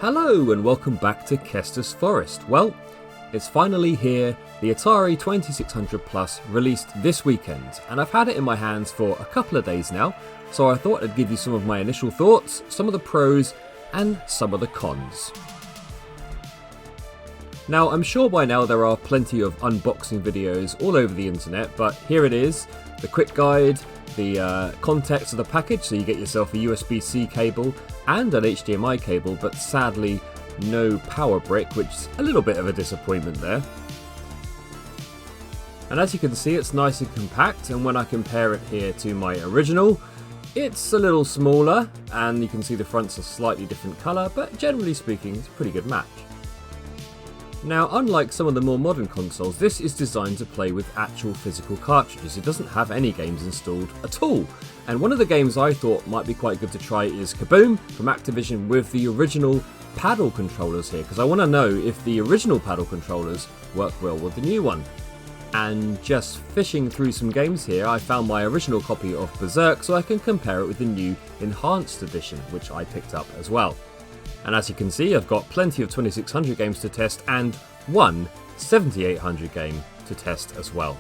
Hello and welcome back to Kestis Forest. Well, it's finally here. The Atari 2600 Plus released this weekend, and I've had it in my hands for a couple of days now, so I thought I'd give you some of my initial thoughts, some of the pros, and some of the cons. Now, I'm sure by now there are plenty of unboxing videos all over the internet, but here it is, the quick guide, the context of the package, so you get yourself a USB-C cable and an HDMI cable, but sadly no power brick, which is a little bit of a disappointment there. And as you can see, it's nice and compact, and when I compare it here to my original, it's a little smaller, and you can see the front's a slightly different colour, but generally speaking it's a pretty good match. Now, unlike some of the more modern consoles, this is designed to play with actual physical cartridges. It doesn't have any games installed at all. And one of the games I thought might be quite good to try is Kaboom from Activision with the original paddle controllers here, because I want to know if the original paddle controllers work well with the new one. And just fishing through some games here, I found my original copy of Berserk, so I can compare it with the new Enhanced Edition, which I picked up as well. And as you can see, I've got plenty of 2600 games to test and one 7800 game to test as well.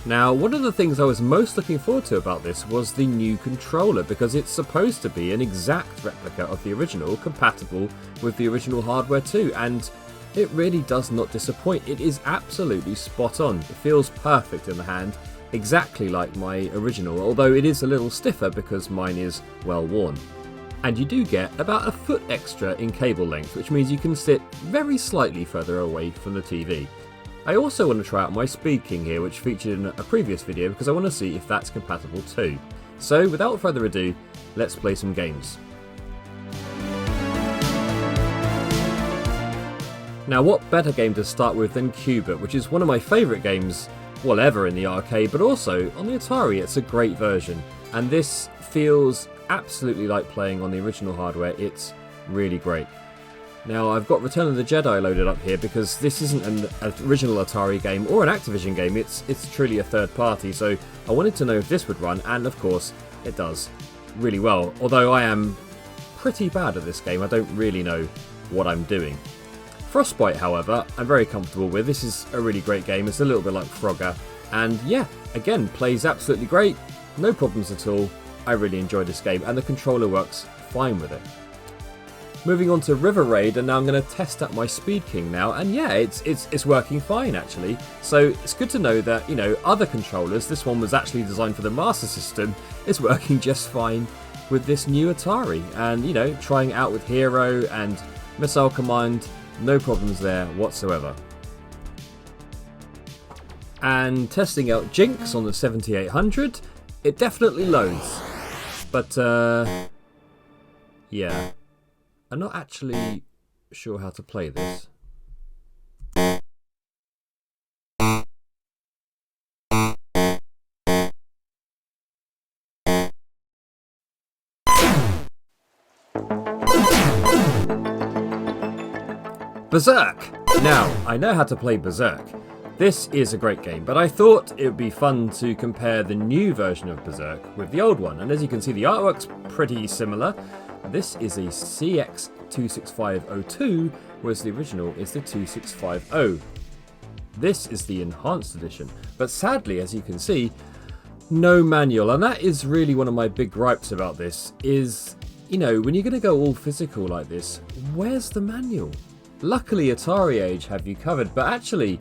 Now, one of the things I was most looking forward to about this was the new controller, because it's supposed to be an exact replica of the original, compatible with the original hardware too, and it really does not disappoint. It is absolutely spot on. It feels perfect in the hand, exactly like my original, although it is a little stiffer because mine is well worn. And you do get about a foot extra in cable length, which means you can sit very slightly further away from the TV. I also want to try out my Speed King here, which featured in a previous video, because I want to see if that's compatible too. So without further ado, let's play some games. Now, what better game to start with than Cubert, which is one of my favourite games, well, ever in the arcade, but also on the Atari. It's a great version, and this feels absolutely like playing on the original hardware. It's really great. Now, I've got Return of the Jedi loaded up here because this isn't an original Atari game or an Activision game. It's truly a third party, so I wanted to know if this would run, and of course it does really well. Although I am pretty bad at this game, I don't really know what I'm doing. Frostbite, however, I'm very comfortable with. This is a really great game. It's a little bit like Frogger, and yeah, again, plays absolutely great. No problems at all. I really enjoy this game, and the controller works fine with it. Moving on to River Raid, and now I'm going to test out my Speed King now, and yeah, it's working fine actually. So it's good to know that, you know, other controllers, this one was actually designed for the Master System, is working just fine with this new Atari. And, you know, trying it out with Hero and Missile Command, no problems there whatsoever. And testing out Jinx on the 7800, it definitely loads. But, yeah. I'm not actually sure how to play this. Berserk! Now, I know how to play Berserk. This is a great game, but I thought it would be fun to compare the new version of Berserk with the old one. And as you can see, the artwork's pretty similar. This is a CX26502, whereas the original is the 2650. This is the Enhanced Edition, but sadly, as you can see, no manual. And that is really one of my big gripes about this, is, you know, when you're going to go all physical like this, where's the manual? Luckily, Atari Age have you covered, but actually,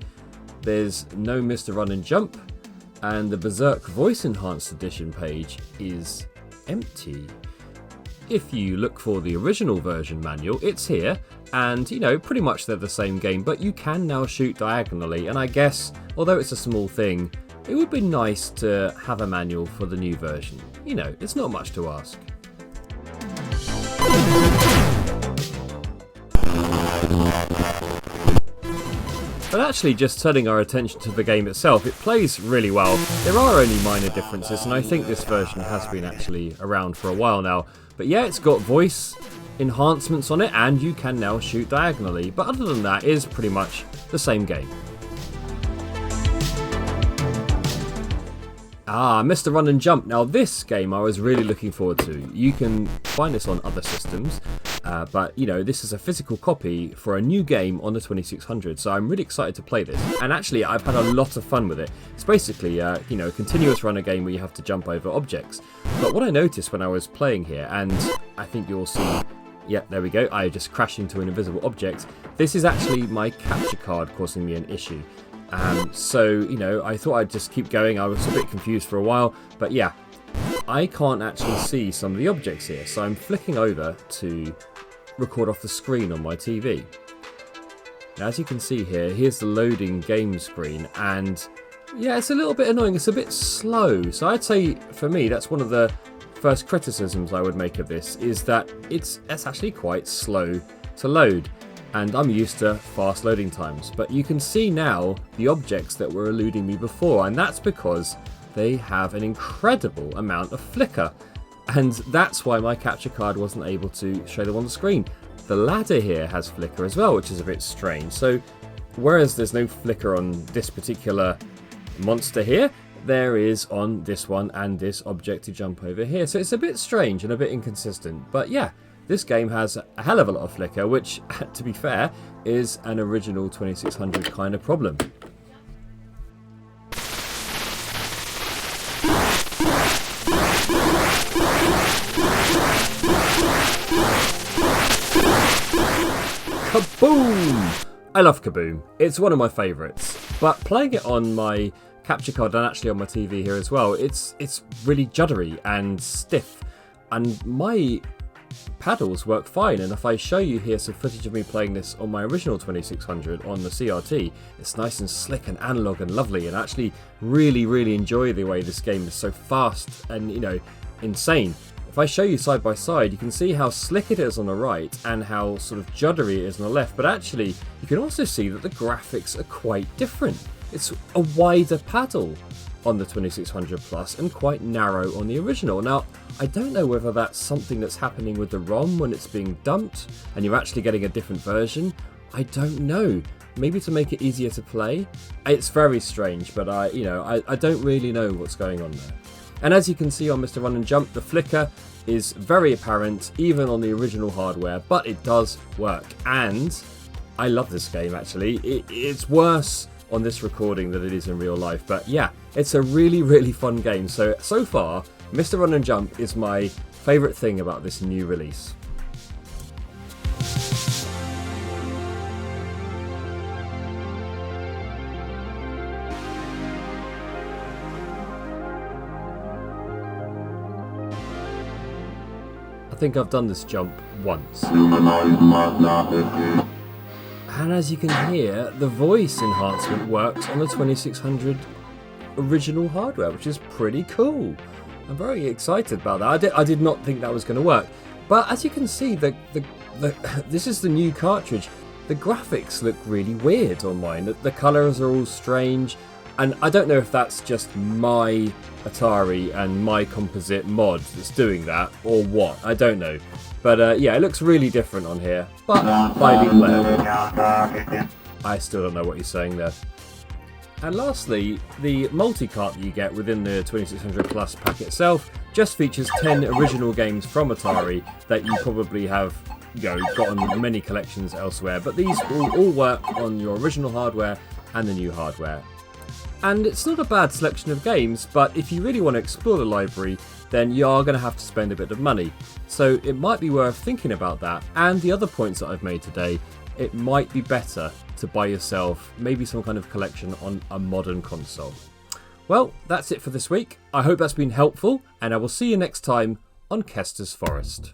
there's no Mr. Run and Jump, and the Berserk Voice Enhanced Edition page is empty. If you look for the original version manual, it's here, and, you know, pretty much they're the same game, but you can now shoot diagonally, and I guess, although it's a small thing, it would be nice to have a manual for the new version. You know, it's not much to ask. But actually, just turning our attention to the game itself, it plays really well. There are only minor differences, and I think this version has been actually around for a while now. But yeah, it's got voice enhancements on it, and you can now shoot diagonally. But other than that, it is pretty much the same game. Ah, Mr. Run and Jump. Now this game I was really looking forward to. You can find this on other systems, but you know, this is a physical copy for a new game on the 2600, so I'm really excited to play this. And actually I've had a lot of fun with it. It's basically you know, a continuous runner game where you have to jump over objects. But what I noticed when I was playing here, and I think you'll see, yeah, there we go, I just crashed into an invisible object. This is actually my capture card causing me an issue. So, you know, I thought I'd just keep going. I was a bit confused for a while, but yeah, I can't actually see some of the objects here. So I'm flicking over to record off the screen on my TV. Now, as you can see here, here's the loading game screen, and yeah, it's a little bit annoying. It's a bit slow. So I'd say, for me, that's one of the first criticisms I would make of this, is that it's actually quite slow to load. And I'm used to fast loading times, but you can see now the objects that were eluding me before, and that's because they have an incredible amount of flicker, and that's why my capture card wasn't able to show them on the screen. The ladder here has flicker as well, which is a bit strange. So whereas there's no flicker on this particular monster here, there is on this one and this object to jump over here. So it's a bit strange and a bit inconsistent, but yeah, this game has a hell of a lot of flicker, which, to be fair, is an original 2600 kind of problem. Kaboom! I love Kaboom. It's one of my favourites. But playing it on my capture card and actually on my TV here as well, it's really juddery and stiff. And my paddles work fine, and if I show you here some footage of me playing this on my original 2600 on the CRT, it's nice and slick and analog and lovely, and I actually really enjoy the way this game is so fast and, you know, insane. If I show you side by side, you can see how slick it is on the right and how sort of juddery it is on the left, but actually you can also see that the graphics are quite different. It's a wider paddle on the 2600 Plus and quite narrow on the original. Now, I don't know whether that's something that's happening with the ROM when it's being dumped and you're actually getting a different version. I don't know. Maybe to make it easier to play. It's very strange, but I don't really know what's going on there. And as you can see on Mr. Run and Jump, the flicker is very apparent even on the original hardware, but it does work. And I love this game actually. It's worse on this recording than it is in real life, but yeah, it's a really fun game. So far, Mr. Run and Jump is my favourite thing about this new release. I think I've done this jump once. And as you can hear, the voice enhancement works on the 2600 original hardware, which is pretty cool. I'm very excited about that. I did not think that was going to work. But as you can see, this is the new cartridge. The graphics look really weird on mine. The colours are all strange. And I don't know if that's just my Atari and my composite mod that's doing that or what. I don't know. But yeah, it looks really different on here. But I still don't know what he's saying there. And lastly, the multi-cart that you get within the 2600 Plus pack itself just features 10 original games from Atari that you probably have got on many collections elsewhere. But these will all work on your original hardware and the new hardware. And it's not a bad selection of games, but if you really want to explore the library, then you are going to have to spend a bit of money. So it might be worth thinking about that. And the other points that I've made today, it might be better to buy yourself maybe some kind of collection on a modern console. Well, that's it for this week. I hope that's been helpful, and I will see you next time on Kester's Forest.